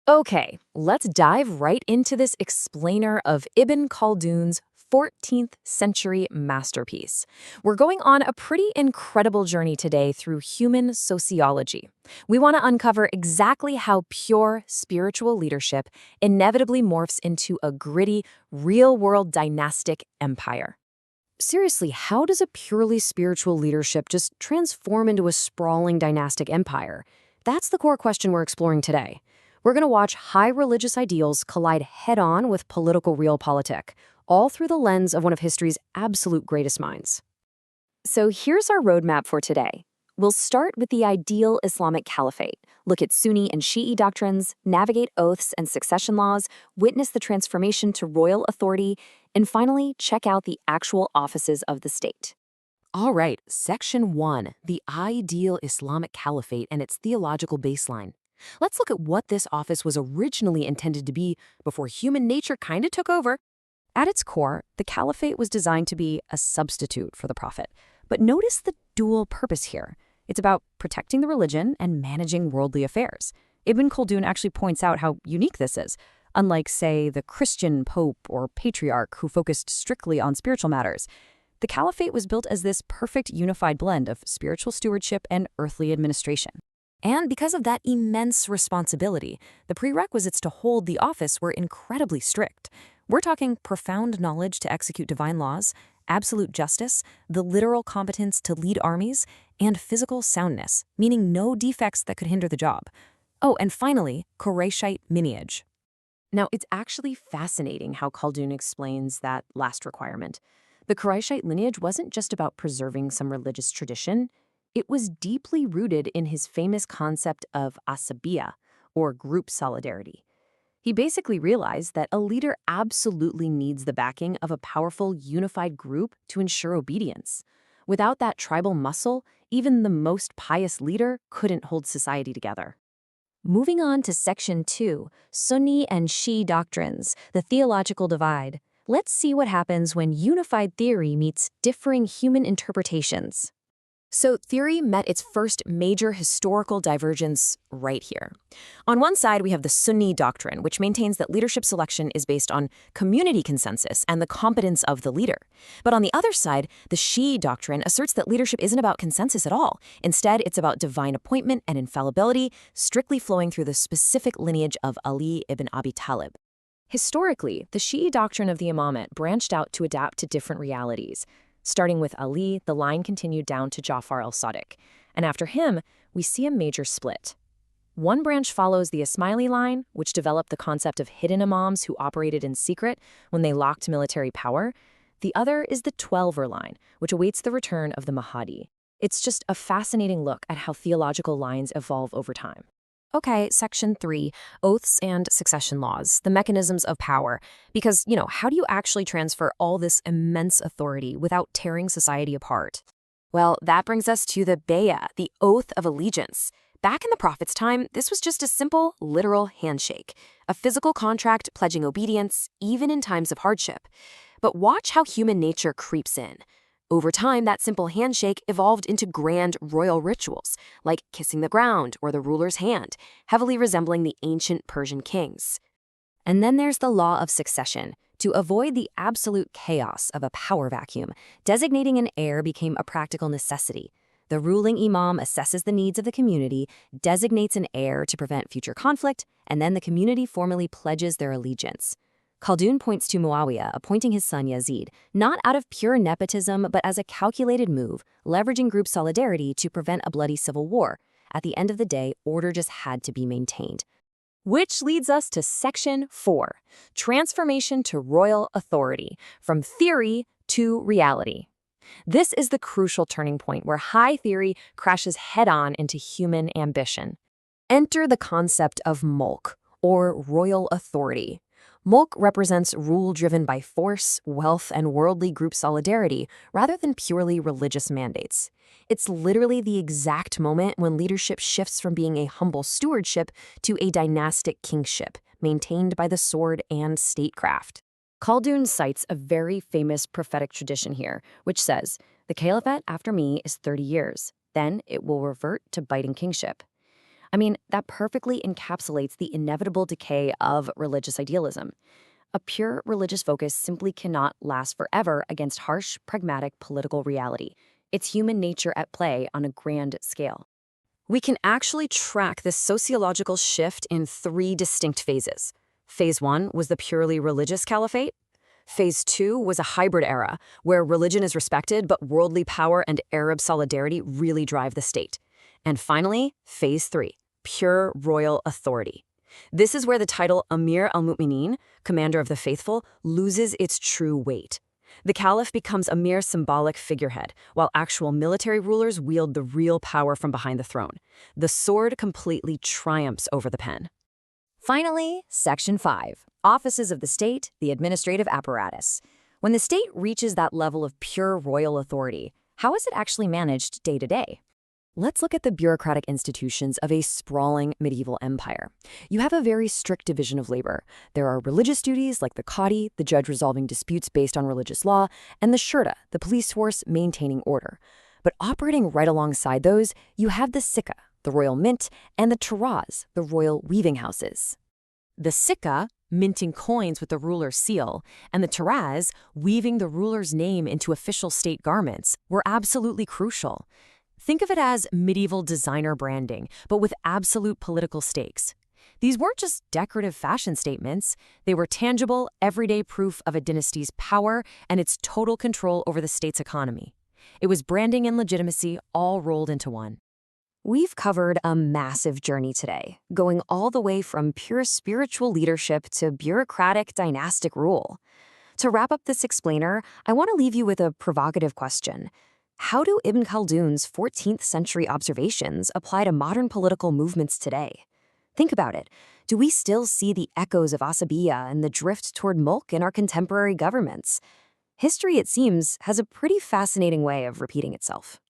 Okay, let's dive right into this explainer of Ibn Khaldun's 14th century masterpiece. We're going on a pretty incredible journey today through human sociology. We want to uncover exactly how pure spiritual leadership inevitably morphs into a gritty, real-world dynastic empire. Seriously, how does a purely spiritual leadership just transform into a sprawling dynastic empire? That's the core question we're exploring today. We're going to watch high religious ideals collide head-on with political realpolitik, all through the lens of one of history's absolute greatest minds. So here's our roadmap for today. We'll start with the ideal Islamic caliphate, look at Sunni and Shi'i doctrines, navigate oaths and succession laws, witness the transformation to royal authority, and finally check out the actual offices of the state. All right, Section 1, the ideal Islamic caliphate and its theological baseline. Let's look at what this office was originally intended to be before human nature kind of took over. At its core, the caliphate was designed to be a substitute for the prophet. But notice the dual purpose here. It's about protecting the religion and managing worldly affairs. Ibn Khaldun actually points out how unique this is. Unlike, say, the Christian pope or patriarch who focused strictly on spiritual matters, the caliphate was built as this perfect unified blend of spiritual stewardship and earthly administration. And because of that immense responsibility, the prerequisites to hold the office were incredibly strict. We're talking profound knowledge to execute divine laws, absolute justice, the literal competence to lead armies, and physical soundness, meaning no defects that could hinder the job. Oh, and finally, Qurayshite lineage. Now, it's actually fascinating how Khaldun explains that last requirement. The Qurayshite lineage wasn't just about preserving some religious tradition. It was deeply rooted in his famous concept of ḥasabiyya, or group solidarity. He basically realized that a leader absolutely needs the backing of a powerful, unified group to ensure obedience. Without that tribal muscle, even the most pious leader couldn't hold society together. Moving on to Section 2, Sunni and Shi'i doctrines, the theological divide. Let's see what happens when unified theory meets differing human interpretations. So theory met its first major historical divergence right here. On one side, we have the Sunni doctrine, which maintains that leadership selection is based on community consensus and the competence of the leader. But on the other side, the Shi'i doctrine asserts that leadership isn't about consensus at all. Instead, it's about divine appointment and infallibility, strictly flowing through the specific lineage of Ali ibn Abi Talib. Historically, the Shi'i doctrine of the imamate branched out to adapt to different realities. Starting with Ali, the line continued down to Ja'far al-Sadiq, and after him, we see a major split. One branch follows the Ismaili line, which developed the concept of hidden imams who operated in secret when they locked military power. The other is the Twelver line, which awaits the return of the Mahdi. It's just a fascinating look at how theological lines evolve over time. Okay, Section 3, Oaths and Succession Laws, the mechanisms of power. Because, how do you actually transfer all this immense authority without tearing society apart? Well, that brings us to the Bay'ah, the Oath of Allegiance. Back in the Prophet's time, this was just a simple, literal handshake, a physical contract pledging obedience, even in times of hardship. But watch how human nature creeps in. Over time, that simple handshake evolved into grand royal rituals, like kissing the ground or the ruler's hand, heavily resembling the ancient Persian kings. And then there's the law of succession. To avoid the absolute chaos of a power vacuum, designating an heir became a practical necessity. The ruling imam assesses the needs of the community, designates an heir to prevent future conflict, and then the community formally pledges their allegiance. Khaldun points to Muawiyah appointing his son Yazid, not out of pure nepotism, but as a calculated move, leveraging group solidarity to prevent a bloody civil war. At the end of the day, order just had to be maintained. Which leads us to Section 4, Transformation to Royal Authority, from theory to reality. This is the crucial turning point where high theory crashes head-on into human ambition. Enter the concept of Mulk, or royal authority. Mulk represents rule driven by force, wealth, and worldly group solidarity rather than purely religious mandates. It's literally the exact moment when leadership shifts from being a humble stewardship to a dynastic kingship, maintained by the sword and statecraft. Khaldun cites a very famous prophetic tradition here, which says, "The Caliphate after me is 30 years. Then it will revert to biting kingship." I mean, that perfectly encapsulates the inevitable decay of religious idealism. A pure religious focus simply cannot last forever against harsh, pragmatic political reality. It's human nature at play on a grand scale. We can actually track this sociological shift in three distinct phases. Phase 1 was the purely religious caliphate. Phase 2 was a hybrid era, where religion is respected, but worldly power and Arab solidarity really drive the state. And finally, Phase 3, pure royal authority. This is where the title Amir al-Mu'minin, Commander of the Faithful, loses its true weight. The caliph becomes a mere symbolic figurehead, while actual military rulers wield the real power from behind the throne. The sword completely triumphs over the pen. Finally, Section 5, Offices of the State, the Administrative Apparatus. When the state reaches that level of pure royal authority, how is it actually managed day to day? Let's look at the bureaucratic institutions of a sprawling medieval empire. You have a very strict division of labor. There are religious duties like the qadi, the judge resolving disputes based on religious law, and the shurta, the police force maintaining order. But operating right alongside those, you have the sikka, the royal mint, and the taraz, the royal weaving houses. The sikka, minting coins with the ruler's seal, and the taraz, weaving the ruler's name into official state garments, were absolutely crucial. Think of it as medieval designer branding, but with absolute political stakes. These weren't just decorative fashion statements. They were tangible, everyday proof of a dynasty's power and its total control over the state's economy. It was branding and legitimacy all rolled into one. We've covered a massive journey today, going all the way from pure spiritual leadership to bureaucratic dynastic rule. To wrap up this explainer, I want to leave you with a provocative question. How do Ibn Khaldun's 14th century observations apply to modern political movements today? Think about it. Do we still see the echoes of ʿasabiyya and the drift toward Mulk in our contemporary governments? History, it seems, has a pretty fascinating way of repeating itself.